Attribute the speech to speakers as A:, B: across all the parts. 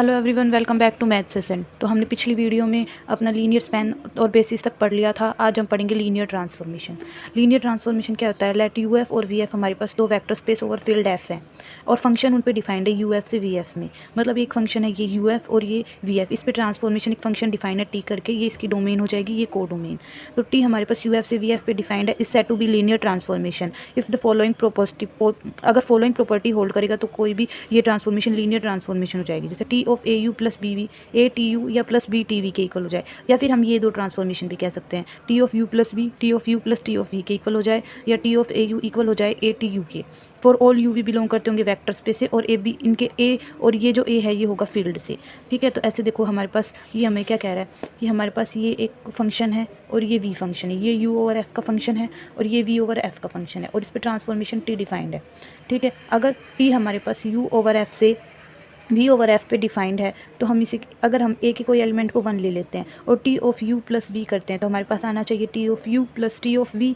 A: Hello everyone, welcome back to math session. तो हमने पिछली वीडियो में अपना लीनियर स्पैन और बेसिस तक पढ़ लिया था। आज हम पढ़ेंगे लीनियर ट्रांसफॉर्मेशन। लीनियर ट्रांसफॉर्मेशन क्या होता है? लेट यू एफ और वी एफ हमारे पास दो vector space over field F है और फंक्शन उन पे डिफाइंड है यू एफ से वी एफ में। मतलब एक फंक्शन है ये यू एफ और ये वी एफ, इस पर ट्रांसफॉर्मेशन एक फंक्शन डिफाइन है टी करके, ये इसकी डोमेन हो जाएगी, ये को डोमेन। तो टी हमारे पास यू एफ से वी एफ पे डिफाइंड है, is said to be linear transformation if the following property, अगर फॉलोइंग प्रॉपर्टी होल्ड करेगा तो कोई भी ये ट्रांसफॉर्मेशन लीनियर ट्रांसफॉर्मेशन हो जाएगी। जैसे T of A U plus B V A T U या प्लस बी टी वी के इक्वल हो जाए, या फिर हम ये दो ट्रांसफॉर्मेशन भी कह सकते हैं, T of U plus B T of U plus T of V के इक्वल हो जाए, या T of A U equal हो जाए ए टी यू के। For all U V belong करते होंगे वेक्टर स्पेस से, और ए बी इनके ए, और ये जो ए है ये होगा फील्ड से। ठीक है, तो ऐसे देखो हमारे पास ये हमें क्या कह रहा है कि हमारे पास ये एक फंक्शन है और ये वी फंक्शन है, ये यू ओवर एफ का फंक्शन है और ये वी ओवर एफ का फंक्शन है, और इस पर ट्रांसफॉर्मेशन टी डिफाइंड है। ठीक है, अगर टी हमारे पास यू ओवर एफ से वी ओवर एफ पे डिफाइंड है, तो हम इसे, अगर हम ए के कोई एलिमेंट को 1 ले लेते हैं और T of U plus B करते हैं, तो हमारे पास आना चाहिए T of U plus T of V.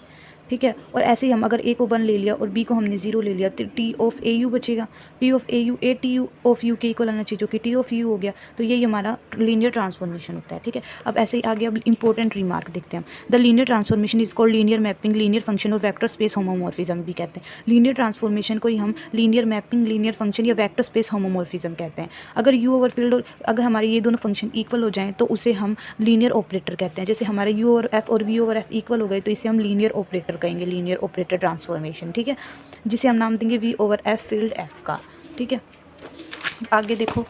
A: ठीक है, और ऐसे ही हम अगर ए को 1 ले लिया और बी को हमने 0 ले लिया, तो टी ऑफ ए यू बचेगा, T of A U A T you of U के इक्वल आना चाहिए, जो कि टी ऑफ यू हो गया। तो यही हमारा लीनियर ट्रांसफॉर्मेशन होता है। ठीक है, अब ऐसे ही आगे अब इंपॉर्टेंट रिमार्क देखते हैं हम। The linear transformation is called linear mapping, linear function और वेक्टर स्पेस होमोमॉर्फिज्म भी कहते हैं। लीनियर ट्रांसफॉर्मेशन को ही हम लीनियर मैपिंग, लीनियर फंक्शन या वेक्टर स्पेस होमोमॉर्फिज्म कहते हैं। अगर यू ओवर फील्ड और अगर हमारे ये दोनों फंक्शन इक्वल हो जाएं तो उसे हम लीनियर ऑपरेटर कहते हैं। जैसे हमारे यू ओवर एफ और वी ओवर एफ इक्वल हो गए तो इसे हम लीनियर ऑपरेटर कहेंगे, लीनियर ऑपरेटर ट्रांसफॉर्मेशन। ठीक है, जिसे हम नाम देंगे V over F field F का। ठीक है, आगे देखो,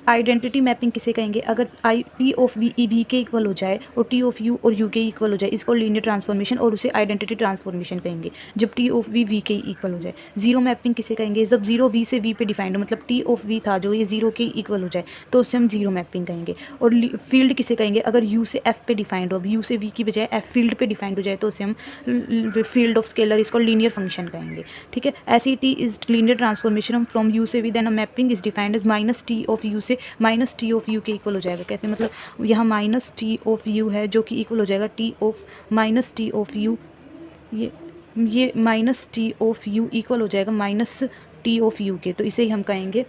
A: आइडेंटिटी मैपिंग किसे कहेंगे? अगर I T of V E V के इक्वल हो जाए और टी ऑफ यू और यू के इक्वल हो जाए, इसको लीनियर ट्रांसफॉर्मेशन और उसे आइडेंटिटी ट्रांसफॉर्मेशन कहेंगे। जब टी ऑफ वी वी के इक्वल हो जाए। जीरो मैपिंग किसे कहेंगे? जब जीरो वी से वी पे डिफाइंड हो, मतलब टी ऑफ वी था जो ये 0 के इक्वल हो जाए, तो उसे हम जीरो मैपिंग कहेंगे। और फील्ड किसे कहेंगे? अगर यू से एफ पे डिफाइंड हो, अब यू से वी की बजाय एफ फील्ड पे डिफाइंड हो जाए, तो उसे हम फील्ड ऑफ स्केलर, इसको लीनियर फंक्शन कहेंगे। ठीक है, ऐसी T is linear transformation from U से V, then a mapping is defined as minus T of U से माइनस टी ऑफ यू के इक्वल हो जाएगा। कैसे? मतलब यहाँ माइनस टी ऑफ यू है जो कि इक्वल हो जाएगा T of minus T of U, ये minus T of U equal हो जाएगा माइनस टी ऑफ यू के। तो इसे ही हम कहेंगे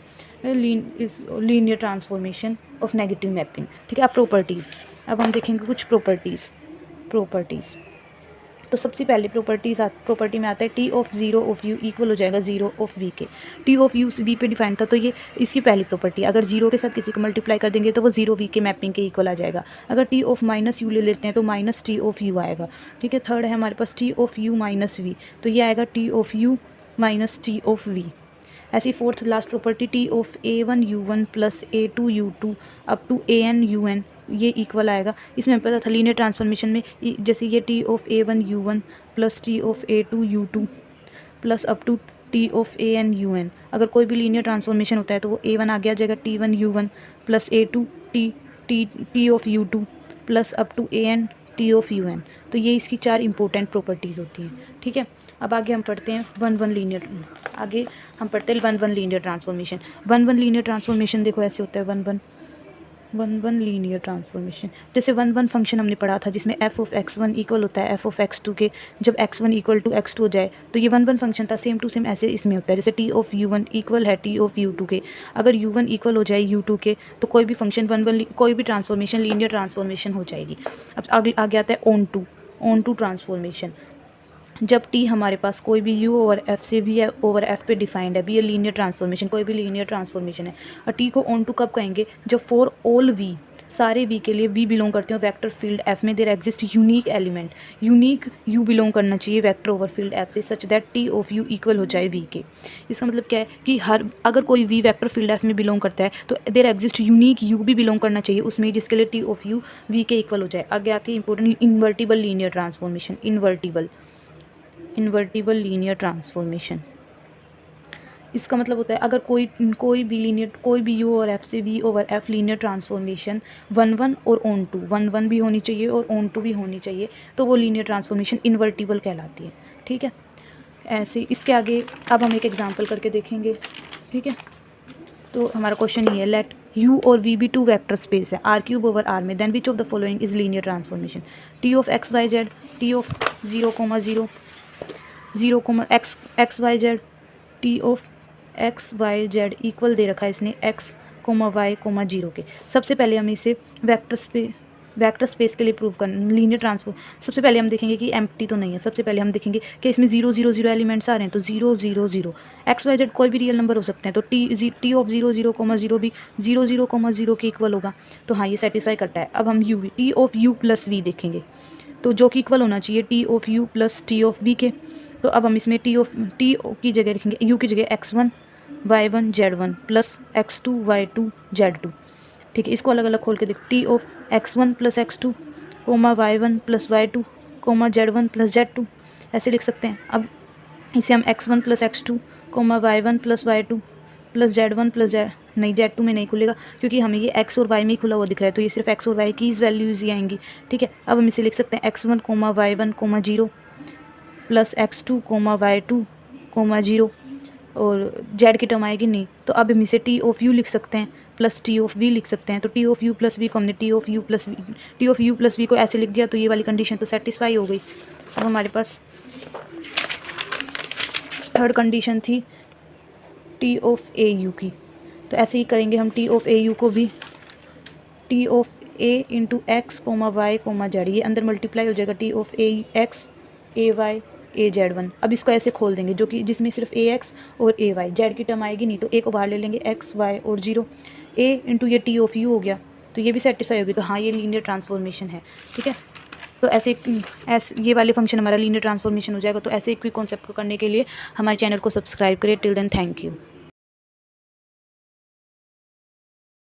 A: linear transformation of negative mapping. ठीक है, अब प्रॉपर्टीज़, अब हम देखेंगे कुछ प्रॉपर्टीज़। तो सबसे पहले प्रॉपर्टी में आता है T of 0 of U equal हो जाएगा 0 ऑफ वी के। टी ऑफ यू वी पे डिफाइंड था, तो ये इसकी पहली प्रॉपर्टी। अगर 0 के साथ किसी को मल्टीप्लाई कर देंगे तो वो 0 वी के मैपिंग के इक्वल आ जाएगा। अगर टी ऑफ माइनस यू ले लेते हैं तो माइनस टी ऑफ यू आएगा। ठीक है, थर्ड है हमारे पास T of U minus V, तो ये आएगा T of U minus T of V. ऐसी fourth last property T of A1 U1 plus A2 U2 up to AN UN, ये इक्वल आएगा। इसमें हमें पता था लीनियर ट्रांसफॉर्मेशन में जैसे ये T of A1 U1 plus T of A2 U2 plus up to T of AN UN, अगर कोई भी लीनियर ट्रांसफॉर्मेशन होता है तो वो A1 आगे आ जाएगा T1 U1 plus A2 T of U2 plus up to AN T of UN। तो ये इसकी 4 इंपॉर्टेंट प्रॉपर्टीज़ होती हैं। ठीक है, अब आगे हम पढ़ते हैं one one linear transformation. One linear transformation देखो ऐसे होता है, वन लीनियर ट्रांसफॉर्मेशन। जैसे वन फंक्शन हमने पढ़ा था जिसमें f ऑफ x1 इक्वल होता है f ऑफ x2 के, जब x1 इक्वल टू x2 हो जाए तो ये वन फंक्शन था, सेम टू सेम ऐसे इसमें होता है। जैसे टी ऑफ U1 इक्वल है टी ऑफ U2 के, अगर U1 इक्वल हो जाए U2 के तो कोई भी फंक्शन कोई भी ट्रांसफॉर्मेशन लीनियर ट्रांसफॉर्मेशन हो जाएगी। अब आगे आता है ऑन टू ट्रांसफॉर्मेशन। जब टी हमारे पास कोई भी यू ओवर एफ से वी ओवर एफ पे डिफाइंड है, भी ये लीनियर ट्रांसफॉर्मेशन, कोई भी लीनियर ट्रांसफॉर्मेशन है। और टी को ऑन टू कब कहेंगे? जब फॉर ऑल वी, सारे वी के लिए वी बिलोंग करते हो वेक्टर फील्ड एफ में, there exist unique element, unique U belong करना चाहिए वेक्टर ओवर फील्ड एफ से, such that T of U equal हो जाए वी के। इसका मतलब क्या है कि अगर कोई वी वेक्टर फील्ड एफ में बिलोंग करता है तो देयर एग्जिस्ट यूनिक यू भी बिलोंग करना चाहिए उसमें, जिसके लिए टी ऑफ यू वी के इक्वल हो जाए। आगे आती है important invertible linear transformation. Invertible linear transformation, इसका मतलब होता है अगर कोई भी यू और एफ से V over F linear transformation one और ऑन टू, वन भी होनी चाहिए और ऑन टू भी होनी चाहिए, तो वो लीनियर ट्रांसफॉर्मेशन इन्वर्टिबल कहलाती है। ठीक है, ऐसे इसके आगे अब हम एक एग्जांपल करके देखेंगे। ठीक है, तो हमारा क्वेश्चन ये है, लेट u और v भी 2 वेक्टर स्पेस है R³ ओवर R में, then which of the following is linear transformation? T of XYZ, T of 0,0 x y z, T of XYZ equal दे रखा है इसने x comma Y comma zero के। सबसे पहले हम इसे वेक्टर स्पेस के लिए प्रूव करना, लीनियर ट्रांसफॉर्म। सबसे पहले हम देखेंगे कि एम्प्टी तो नहीं है। सबसे पहले हम देखेंगे कि इसमें 0 0 0 एलिमेंट्स आ रहे हैं, तो 0 0 0 एक्स वाई जेड कोई भी रियल नंबर हो सकते हैं, तो टी ऑफ 0 0 0 भी 0 0 0 के इक्वल होगा। तो हाँ, ये सेटिस्फाई करता है। अब हम U T of U plus V देखेंगे, तो जो कि इक्वल होना चाहिए T of U plus T of V के। तो अब हम इसमें टी की जगह लिखेंगे, यू की जगह x1 y1 z1 plus x2 y2 z2। ठीक है, इसको अलग अलग खोल के देख, T of x1 plus x2 comma y1 plus y2 comma z1 plus z2, ऐसे लिख सकते हैं। अब इसे हम x1 plus x2 comma y1 plus y2 plus z1 plus नहीं, z2 में नहीं खुलेगा क्योंकि हमें ये x और y में ही खुला हुआ दिख रहा है, तो ये सिर्फ x और y की वैल्यूज़ ही आएंगी। ठीक है, अब हम इसे लिख सकते हैं x1 comma y1 comma 0 plus x2 comma y2 comma 0, और z की टर्म आएगी नहीं, तो अब हम इसे टी ऑफ यू लिख सकते हैं प्लस टी ऑफ वी लिख सकते हैं। तो T of U plus V को हमने T of U plus V को ऐसे लिख दिया, तो ये वाली कंडीशन तो सेटिस्फाई हो गई। अब हमारे पास थर्ड कंडीशन थी टी ऑफ ए यू की, तो ऐसे ही करेंगे हम टी ऑफ ए यू को भी, T of A into X comma Y comma Z, ये अंदर मल्टीप्लाई हो जाएगा T of A X A Y A Z 1। अब इसको ऐसे खोल देंगे जो कि जिसमें सिर्फ ए एक्स और ए वाई, जेड की टर्म आएगी नहीं, तो ए को बाहर ले लेंगे, एक्स वाई और 0, ए इंटू ये टी ऑफ यू हो गया, तो ये भी सेटिस्फाई होगी। तो हाँ, ये लीनियर ट्रांसफॉर्मेशन है। ठीक है, तो ऐसे ये वाले फंक्शन हमारा लीनियर ट्रांसफॉर्मेशन हो जाएगा। तो ऐसे एक भी कॉन्सेप्ट को करने के लिए हमारे चैनल को सब्सक्राइब करें। Till then, thank you.